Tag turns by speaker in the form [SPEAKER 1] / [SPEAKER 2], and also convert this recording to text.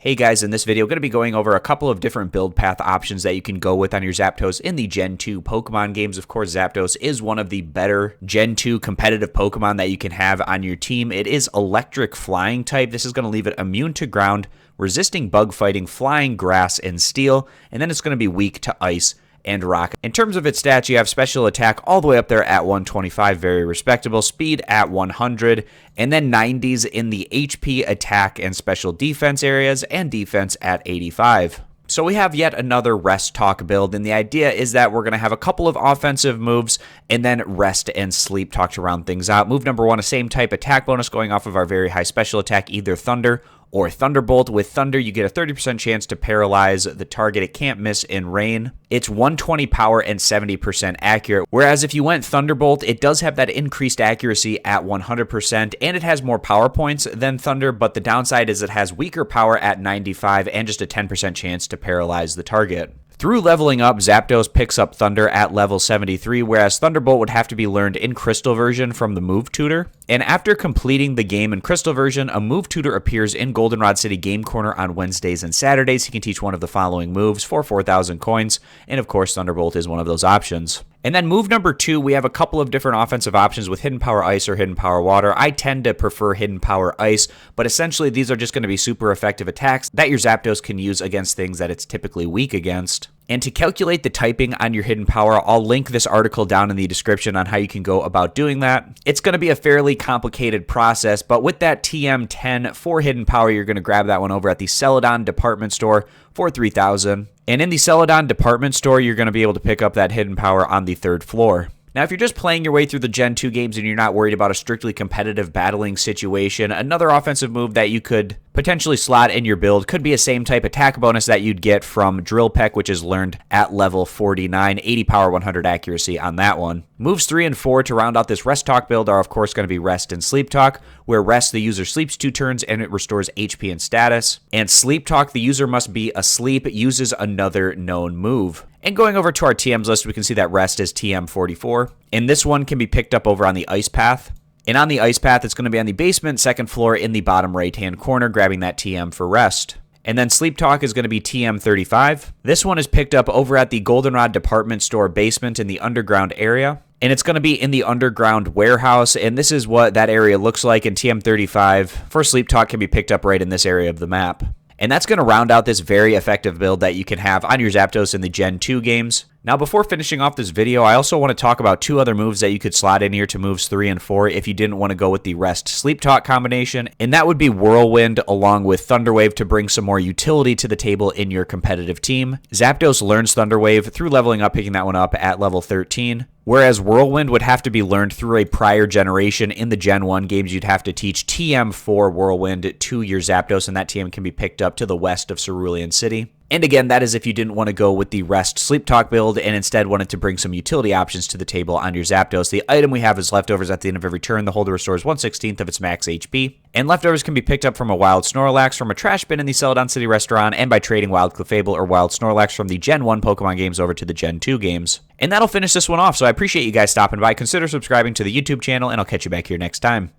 [SPEAKER 1] Hey guys, in this video, I'm going to be going over a couple of different build path options that you can go with on your Zapdos in the Gen 2 Pokemon games. Of course, Zapdos is one of the better Gen 2 competitive Pokemon that you can have on your team. It is electric flying type. This is going to leave it immune to ground, resisting bug fighting, flying, grass, and steel, and then it's going to be weak to ice and rock. In terms of its stats, you have special attack all the way up there at 125, very respectable, speed at 100, and then 90s in the HP, attack, and special defense areas, and defense at 85. So we have yet another rest talk build, and the idea is that we're going to have a couple of offensive moves and then rest and sleep talk to round things out. Move number one, a same type attack bonus going off of our very high special attack, either Thunder or Thunderbolt. With Thunder, you get a 30% chance to paralyze the target. It can't miss in rain. It's 120 power and 70% accurate. Whereas if you went Thunderbolt, it does have that increased accuracy at 100%, and it has more power points than Thunder, but the downside is it has weaker power at 95 and just a 10% chance to paralyze the target. Through leveling up, Zapdos picks up Thunder at level 73, whereas Thunderbolt would have to be learned in Crystal version from the Move Tutor. And after completing the game in Crystal version, a Move Tutor appears in Goldenrod City Game Corner on Wednesdays and Saturdays. He can teach one of the following moves for 4,000 coins, and of course Thunderbolt is one of those options. And then move number two, we have a couple of different offensive options with Hidden Power Ice or Hidden Power Water. I tend to prefer Hidden Power Ice, but essentially these are just going to be super effective attacks that your Zapdos can use against things that it's typically weak against. And to calculate the typing on your Hidden Power, I'll link this article down in the description on how you can go about doing that. It's going to be a fairly complicated process, but with that TM10 for Hidden Power, you're going to grab that one over at the Celadon department store for 3,000. And in the Celadon department store, you're going to be able to pick up that Hidden Power on the 3rd floor. Now, if you're just playing your way through the Gen 2 games and you're not worried about a strictly competitive battling situation, another offensive move that you could potentially slot in your build could be a same type attack bonus that you'd get from Drill Peck, which is learned at level 49, 80 power, 100 accuracy on that one. Moves 3 and 4 to round out this Rest Talk build are of course going to be Rest and Sleep Talk, where Rest, the user sleeps 2 turns and it restores HP and status. And Sleep Talk, the user must be asleep, uses another known move. And going over to our TMs list, we can see that Rest is TM44. And this one can be picked up over on the Ice Path. And on the Ice Path, it's going to be on the basement, 2nd floor in the bottom right-hand corner, grabbing that TM for Rest. And then Sleep Talk is going to be TM35. This one is picked up over at the Goldenrod department store basement in the underground area. And it's going to be in the underground warehouse. And this is what that area looks like. And TM35 for Sleep Talk can be picked up right in this area of the map. And that's going to round out this very effective build that you can have on your Zapdos in the Gen 2 games. Now, before finishing off this video, I also want to talk about 2 other moves that you could slot in here to moves 3 and 4 if you didn't want to go with the Rest Sleep Talk combination, and that would be Whirlwind along with Thunderwave to bring some more utility to the table in your competitive team. Zapdos learns Thunderwave through leveling up, picking that one up at level 13. Whereas Whirlwind would have to be learned through a prior generation. In the Gen 1 games, you'd have to teach TM4 Whirlwind to your Zapdos, and that TM can be picked up to the west of Cerulean City. And again, that is if you didn't want to go with the Rest Sleep Talk build and instead wanted to bring some utility options to the table on your Zapdos. The item we have is Leftovers. At the end of every turn, the holder restores 1/16 of its max HP. And Leftovers can be picked up from a Wild Snorlax, from a trash bin in the Celadon City restaurant, and by trading Wild Clefable or Wild Snorlax from the Gen 1 Pokemon games over to the Gen 2 games. And that'll finish this one off, so I appreciate you guys stopping by. Consider subscribing to the YouTube channel, and I'll catch you back here next time.